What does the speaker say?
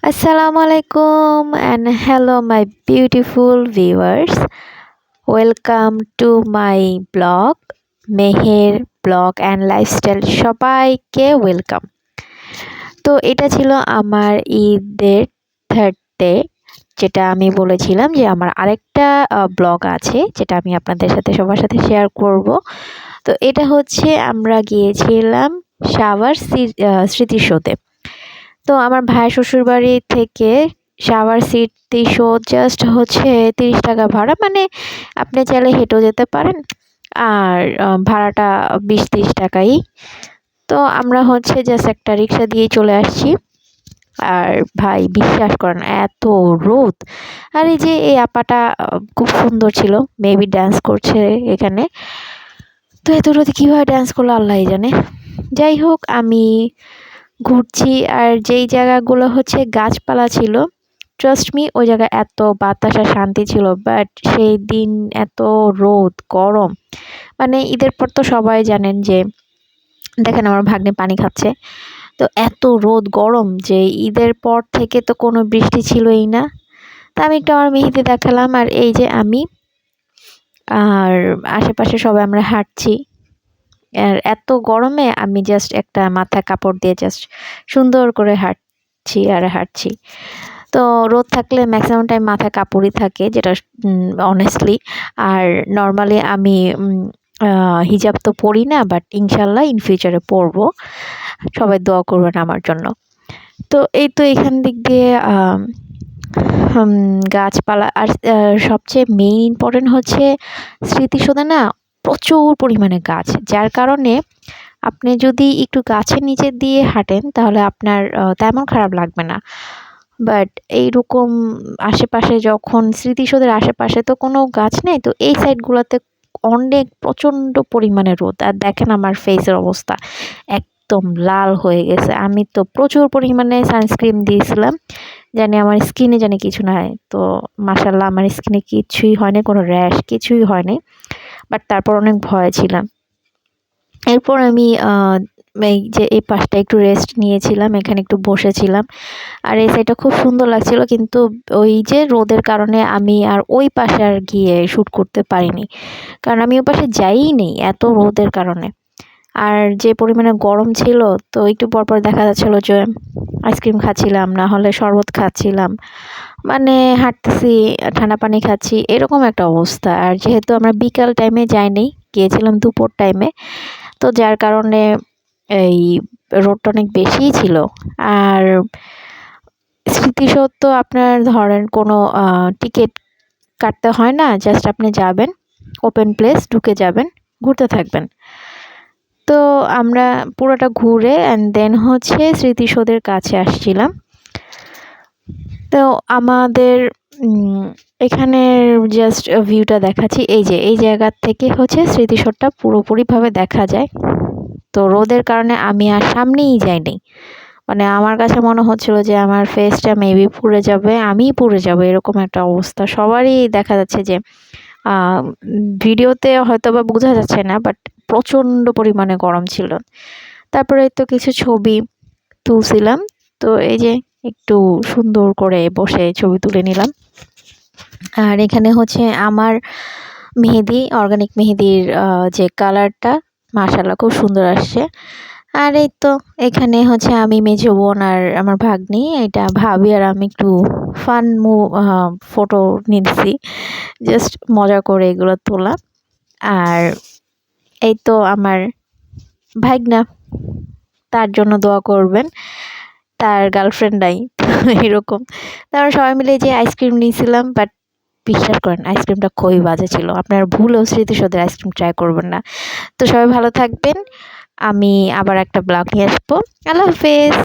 Assalamualaikum and hello my beautiful viewers. Welcome to my blog Meher blog and lifestyle সবাইকে welcome. তো এটা ছিল আমার ঈদের থার্ড ডে, যেটা আমি বলেছিলাম যে আমার আরেকটা ব্লগ আছে যেটা আমি আপনাদের সাথে সবার সাথে শেয়ার করব। তো এটা হচ্ছে আমরা গিয়েছিলাম সাভার স্মৃতিসৌধে। তো আমার ভাই শ্বশুরবাড়ি থেকে সাভার সিটি শো জাস্ট হচ্ছে 30 টাকা ভাড়া, মানে আপনি চাইলে হেঁটেও যেতে পারেন, আর ভাড়াটা 20-30 টাকাই। তো আমরা হচ্ছে জাস্ট একটা রিক্সা দিয়ে চলে আসছি। আর ভাই বিশ্বাস করেন এত রোদ, আর এই যে এই আপাটা খুব সুন্দর ছিল, মেবি ডান্স করছে এখানে। তো এত রোদে কীভাবে ডান্স করলো আল্লাহ জানে। যাই হোক, আমি ঘুরছি, আর যেই জায়গাগুলো হচ্ছে গাছপালা ছিল, ট্রাস্ট মি ওই জায়গায় এত বাতাস আর শান্তি ছিল। বাট সেই দিন এত রোদ গরম, মানে ঈদের পর তো সবাই জানেন যে, দেখেন আমার ভাগ্নে পানি খাচ্ছে। তো এত রোদ গরম যে ঈদের পর থেকে তো কোনো বৃষ্টি ছিলই না। তা আমি একটু আমার মেহেদি দেখালাম, আর এই যে আমি আর আশেপাশে সবাই আমরা হাঁটছি। আর এত গরমে আমি জাস্ট একটা মাথায় কাপড় দিয়ে জাস্ট সুন্দর করে হাঁটছি। তো রোদ থাকলে ম্যাক্সিমাম টাইম মাথায় কাপড়ই থাকে, যেটা অনেস্টলি। আর নর্মালি আমি হিজাব তো পরি না, বাট ইনশাল্লাহ ইন ফিউচারে পরবো। সবাই দোয়া করবেন আমার জন্য। তো এই তো এখান দিক দিয়ে গাছপালা, আর সবচেয়ে মেইন ইম্পর্টেন্ট হচ্ছে স্মৃতিসৌধে না প্রচুর পরিমাণে গাছ, যার কারণে আপনি যদি একটু গাছের নিচে দিয়ে হাঁটেন তাহলে আপনার তেমন খারাপ লাগবে না। বাট এইরকম আশেপাশে যখন স্মৃতিসৌধের আশেপাশে তো কোনো গাছ নেই, তো এই সাইডগুলোতে অনেক প্রচণ্ড পরিমাণে রোদ। আর দেখেন আমার ফেসের অবস্থা একদম লাল হয়ে গেছে। আমি তো প্রচুর পরিমাণে সানস্ক্রিন দিয়েছিলাম জানি আমার স্কিনে জানি কিছু না হয়। তো মাশাল্লাহ আমার স্কিনে কিছুই হয়নি, কোনো র্যাশ কিছুই হয়নি, বাট তারপর অনেক ভয় ছিলাম। এরপর আমি এই যে এই পাশটা একটু রেস্ট নিয়েছিলাম, এখানে একটু বসেছিলাম। আর এই সাইডটা খুব সুন্দর লাগছিল, কিন্তু ওই যে রোদের কারণে আমি আর ওই পাশে আর গিয়ে শ্যুট করতে পারিনি, কারণ আমি ওই পাশে যাইই নেই এত রোদের কারণে। আর যে পরিমাণে গরম ছিল, তো একটু পরপর দেখা যাচ্ছিলো যে আইসক্রিম খাচ্ছিলাম, না হলে শরবত খাচ্ছিলাম, মানে হাঁটতেছি ঠান্ডা পানি খাচ্ছি, এরকম একটা অবস্থা। আর যেহেতু আমরা বিকাল টাইমে যাইনি, গিয়েছিলাম দুপুর টাইমে, তো যার কারণে এই রোদটা অনেক বেশিই ছিল। আর স্মৃতিসৌধ তো আপনার ধরেন কোনো টিকিট কাটতে হয় না, জাস্ট আপনি যাবেন, ওপেন প্লেস ঢুকে যাবেন, ঘুরতে থাকবেন। তো আমরা পুরোটা ঘুরে অ্যান্ড দেন হচ্ছে স্মৃতিসৌধের কাছে আসছিলাম। তো আমাদের এখানের জাস্ট ভিউটা দেখাচ্ছি, এই যে এই জায়গার থেকে হচ্ছে স্মৃতিসৌধটা পুরোপুরিভাবে দেখা যায়। তো রোদের কারণে আমি আর সামনেই যাইনি, মানে আমার কাছে মনে হচ্ছিল যে আমার ফেসটা মেবি পুড়ে যাবে, আমিই পুড়ে যাবো, এরকম একটা অবস্থা। সবারই দেখা যাচ্ছে যে ভিডিওতে হয়তো বা বোঝা যাচ্ছে না, বাট প্রচণ্ড পরিমাণে গরম ছিল। তারপরে তো কিছু ছবি তুলছিলাম, তো এই যে একটু সুন্দর করে বসে ছবি তুলে নিলাম। আর এখানে হচ্ছে আমার মেহেদি, অর্গানিক মেহেদির যে কালারটা মাশাআল্লাহ খুব সুন্দর আসছে। আর এই তো এখানে হচ্ছে আমি, মেজো বোন আর আমার ভাগ্নি, এটা ভাবি আর আমি একটু ফান ফটো নিচ্ছি, জাস্ট মজা করে এগুলো তোলা। আর এই তো আমার ভাগ্না, তার জন্য দোয়া করবেন, তার গার্লফ্রেন্ড নাই এরকম। তারপর সবাই মিলে যে আইসক্রিম নিয়েছিলাম, বাট বিশ্বাস করেন আইসক্রিমটা খুবই বাজে ছিল। আপনারা ভুলেও স্মৃতিসৌধের আইসক্রিম ট্রাই করবেন না। তো সবাই ভালো থাকবেন, আমি আবার একটা ব্লগ নিয়ে আসবো। আল্লাহ হাফেজ।